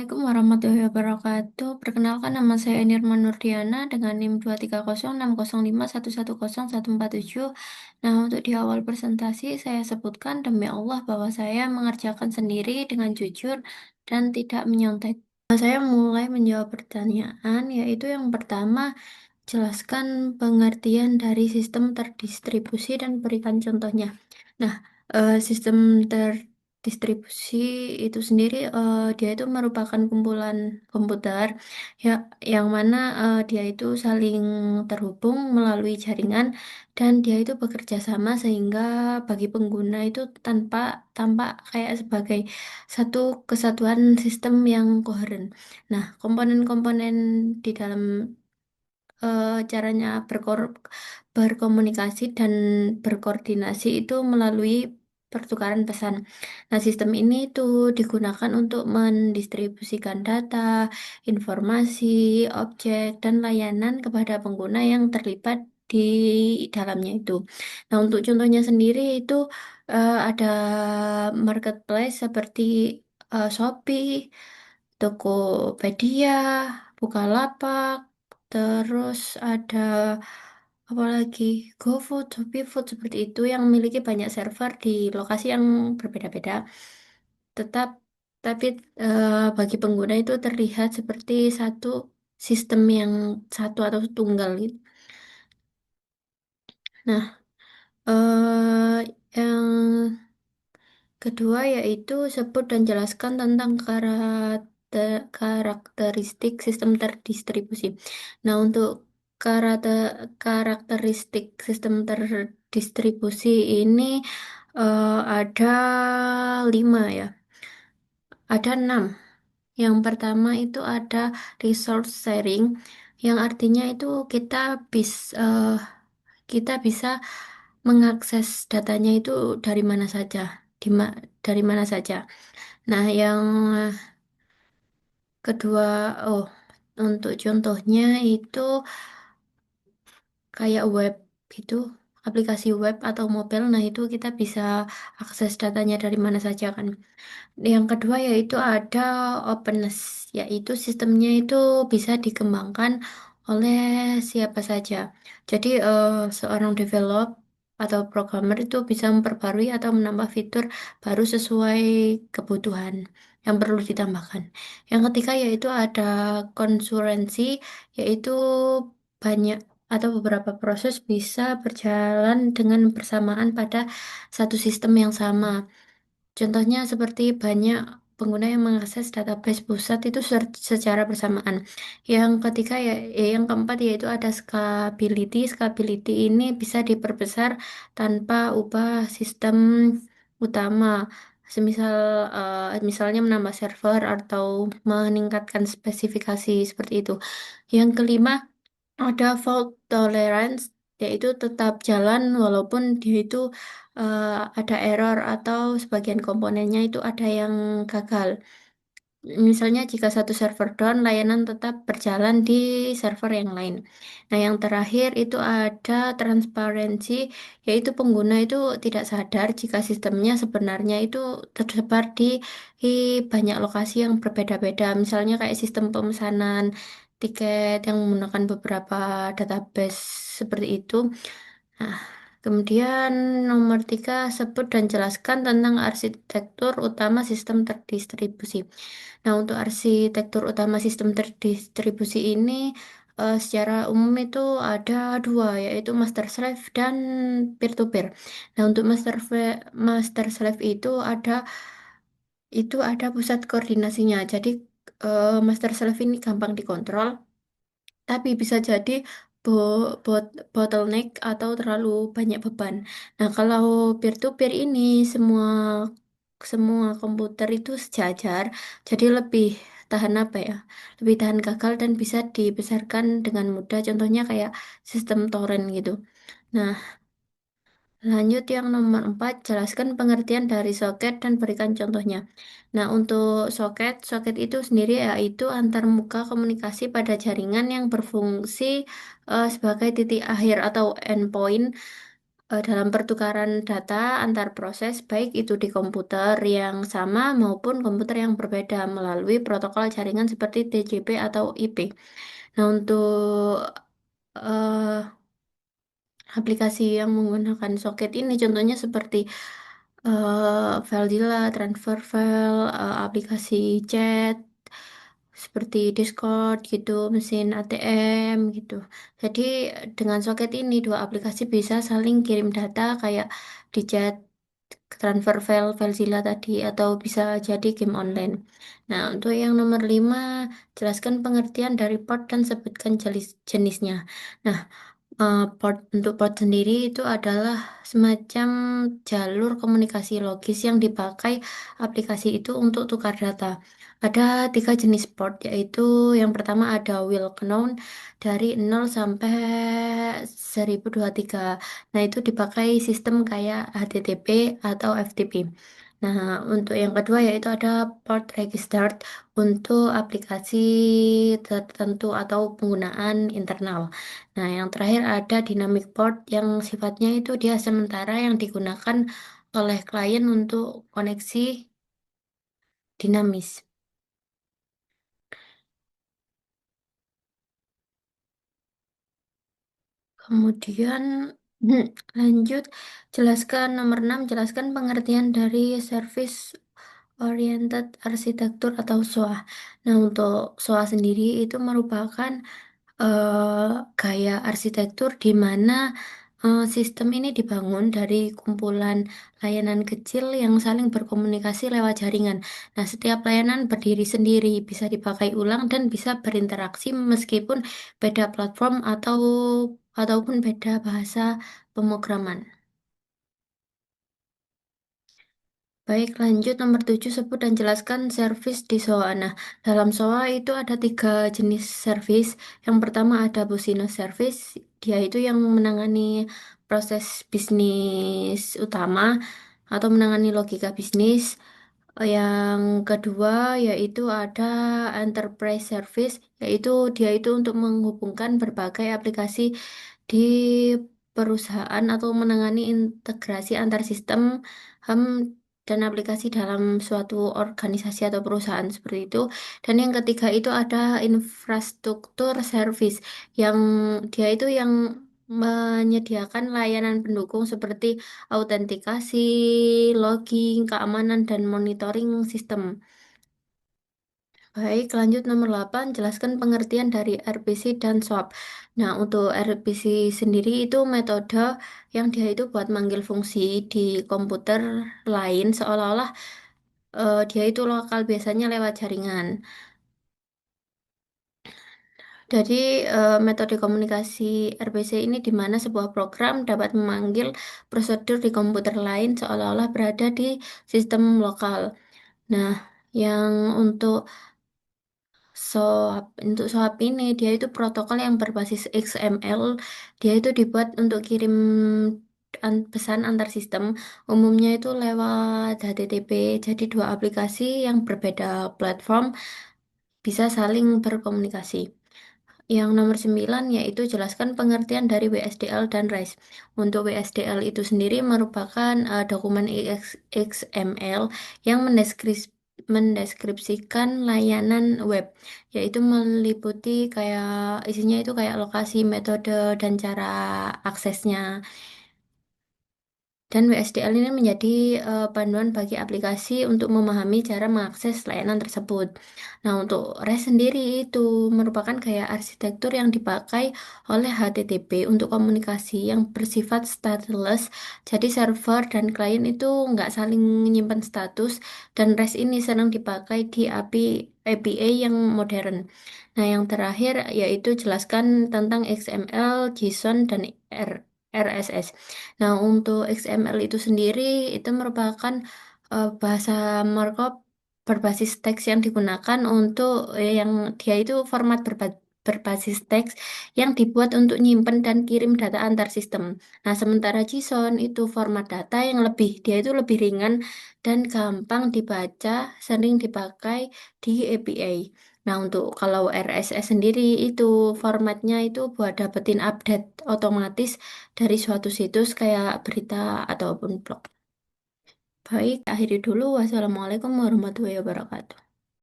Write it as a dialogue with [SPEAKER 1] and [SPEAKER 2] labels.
[SPEAKER 1] Assalamualaikum warahmatullahi wabarakatuh. Perkenalkan nama saya Nirma Nurdiana dengan NIM 2306001101147. Nah, untuk di awal presentasi saya sebutkan demi Allah bahwa saya mengerjakan sendiri dengan jujur dan tidak menyontek. Nah, saya mulai menjawab pertanyaan, yaitu yang pertama, jelaskan pengertian dari sistem terdistribusi dan berikan contohnya. Nah, sistem terdistribusi itu sendiri dia itu merupakan kumpulan komputer ya yang mana dia itu saling terhubung melalui jaringan dan dia itu bekerja sama sehingga bagi pengguna itu tanpa tampak kayak sebagai satu kesatuan sistem yang koheren. Nah, komponen-komponen di dalam caranya berkomunikasi dan berkoordinasi itu melalui pertukaran pesan. Nah, sistem ini tuh digunakan untuk mendistribusikan data, informasi, objek, dan layanan kepada pengguna yang terlibat di dalamnya itu. Nah, untuk contohnya sendiri itu ada marketplace seperti Shopee, Tokopedia, Bukalapak, terus ada apa lagi? GoFood, ShopeeFood seperti itu yang memiliki banyak server di lokasi yang berbeda-beda. Tetap tapi bagi pengguna itu terlihat seperti satu sistem yang satu atau tunggal gitu. Nah, yang kedua yaitu sebut dan jelaskan tentang karakteristik sistem terdistribusi. Nah, untuk karakteristik sistem terdistribusi ini ada 5 ya, ada 6. Yang pertama itu ada resource sharing, yang artinya itu kita bisa mengakses datanya itu dari mana saja, dari mana saja. Nah, yang kedua, oh, untuk contohnya itu kayak web gitu, aplikasi web atau mobile. Nah, itu kita bisa akses datanya dari mana saja kan. Yang kedua yaitu ada openness, yaitu sistemnya itu bisa dikembangkan oleh siapa saja. Jadi seorang develop atau programmer itu bisa memperbarui atau menambah fitur baru sesuai kebutuhan yang perlu ditambahkan. Yang ketiga yaitu ada konsurensi, yaitu banyak atau beberapa proses bisa berjalan dengan bersamaan pada satu sistem yang sama. Contohnya seperti banyak pengguna yang mengakses database pusat itu secara bersamaan. Yang ketiga yang keempat yaitu ada scalability. Scalability ini bisa diperbesar tanpa ubah sistem utama. Semisal misalnya menambah server atau meningkatkan spesifikasi seperti itu. Yang kelima ada fault tolerance, yaitu tetap jalan walaupun dia itu eh, ada error atau sebagian komponennya itu ada yang gagal. Misalnya jika satu server down, layanan tetap berjalan di server yang lain. Nah, yang terakhir itu ada transparansi, yaitu pengguna itu tidak sadar jika sistemnya sebenarnya itu tersebar di banyak lokasi yang berbeda-beda. Misalnya kayak sistem pemesanan tiket yang menggunakan beberapa database seperti itu. Nah, kemudian nomor 3, sebut dan jelaskan tentang arsitektur utama sistem terdistribusi. Nah, untuk arsitektur utama sistem terdistribusi ini secara umum itu ada 2, yaitu master slave dan peer to peer. Nah, untuk master slave itu ada pusat koordinasinya. Jadi master slave ini gampang dikontrol, tapi bisa jadi bottleneck atau terlalu banyak beban. Nah, kalau peer to peer ini semua semua komputer itu sejajar, jadi lebih tahan apa ya? Lebih tahan gagal dan bisa dibesarkan dengan mudah. Contohnya kayak sistem torrent gitu. Nah, lanjut yang nomor 4, jelaskan pengertian dari soket dan berikan contohnya. Nah, untuk soket itu sendiri yaitu antarmuka komunikasi pada jaringan yang berfungsi sebagai titik akhir atau endpoint dalam pertukaran data antar proses, baik itu di komputer yang sama maupun komputer yang berbeda melalui protokol jaringan seperti TCP atau IP. Nah, untuk eh, aplikasi yang menggunakan soket ini contohnya seperti FileZilla, transfer file, aplikasi chat seperti Discord gitu, mesin ATM gitu. Jadi dengan soket ini dua aplikasi bisa saling kirim data kayak di chat, transfer file, FileZilla tadi atau bisa jadi game online. Nah, untuk yang nomor 5, jelaskan pengertian dari port dan sebutkan jenisnya. Nah, untuk port sendiri itu adalah semacam jalur komunikasi logis yang dipakai aplikasi itu untuk tukar data. Ada 3 jenis port, yaitu yang pertama ada wheel count dari 0 sampai 1023. Nah, itu dipakai sistem kayak HTTP atau FTP. Nah, untuk yang kedua yaitu ada port registered untuk aplikasi tertentu atau penggunaan internal. Nah, yang terakhir ada dynamic port yang sifatnya itu dia sementara yang digunakan oleh klien untuk koneksi dinamis. Kemudian lanjut, jelaskan nomor 6, jelaskan pengertian dari service oriented arsitektur atau SOA. Nah, untuk SOA sendiri itu merupakan gaya arsitektur di mana sistem ini dibangun dari kumpulan layanan kecil yang saling berkomunikasi lewat jaringan. Nah, setiap layanan berdiri sendiri, bisa dipakai ulang dan bisa berinteraksi meskipun beda platform ataupun beda bahasa pemrograman. Baik, lanjut nomor 7, sebut dan jelaskan servis di SOA. Nah, dalam SOA itu ada 3 jenis servis. Yang pertama ada Busino Service, dia itu yang menangani proses bisnis utama atau menangani logika bisnis. Yang kedua yaitu ada Enterprise Service, yaitu dia itu untuk menghubungkan berbagai aplikasi di perusahaan atau menangani integrasi antar sistem HAM dan aplikasi dalam suatu organisasi atau perusahaan seperti itu. Dan yang ketiga itu ada infrastruktur service yang dia itu yang menyediakan layanan pendukung seperti autentikasi, logging, keamanan, dan monitoring sistem. Baik, lanjut nomor 8, jelaskan pengertian dari RPC dan swap. Nah, untuk RPC sendiri itu metode yang dia itu buat manggil fungsi di komputer lain seolah-olah dia itu lokal biasanya lewat jaringan. Jadi, metode komunikasi RPC ini di mana sebuah program dapat memanggil prosedur di komputer lain seolah-olah berada di sistem lokal. Nah, yang untuk SOAP ini dia itu protokol yang berbasis XML. Dia itu dibuat untuk kirim pesan antar sistem. Umumnya itu lewat HTTP. Jadi dua aplikasi yang berbeda platform bisa saling berkomunikasi. Yang nomor 9 yaitu jelaskan pengertian dari WSDL dan REST. Untuk WSDL itu sendiri merupakan dokumen XML yang mendeskripsikan layanan web, yaitu meliputi kayak isinya itu kayak lokasi, metode, dan cara aksesnya. Dan WSDL ini menjadi panduan bagi aplikasi untuk memahami cara mengakses layanan tersebut. Nah, untuk REST sendiri itu merupakan gaya arsitektur yang dipakai oleh HTTP untuk komunikasi yang bersifat stateless. Jadi server dan klien itu nggak saling menyimpan status, dan REST ini sering dipakai di API yang modern. Nah, yang terakhir yaitu jelaskan tentang XML, JSON, dan RSS. Nah, untuk XML itu sendiri itu merupakan bahasa markup berbasis teks yang digunakan untuk yang dia itu format berbasis teks yang dibuat untuk nyimpen dan kirim data antar sistem. Nah, sementara JSON itu format data yang dia itu lebih ringan dan gampang dibaca, sering dipakai di API. Nah, untuk kalau RSS sendiri itu formatnya itu buat dapetin update otomatis dari suatu situs kayak berita ataupun blog. Baik, akhiri dulu. Wassalamualaikum warahmatullahi wabarakatuh.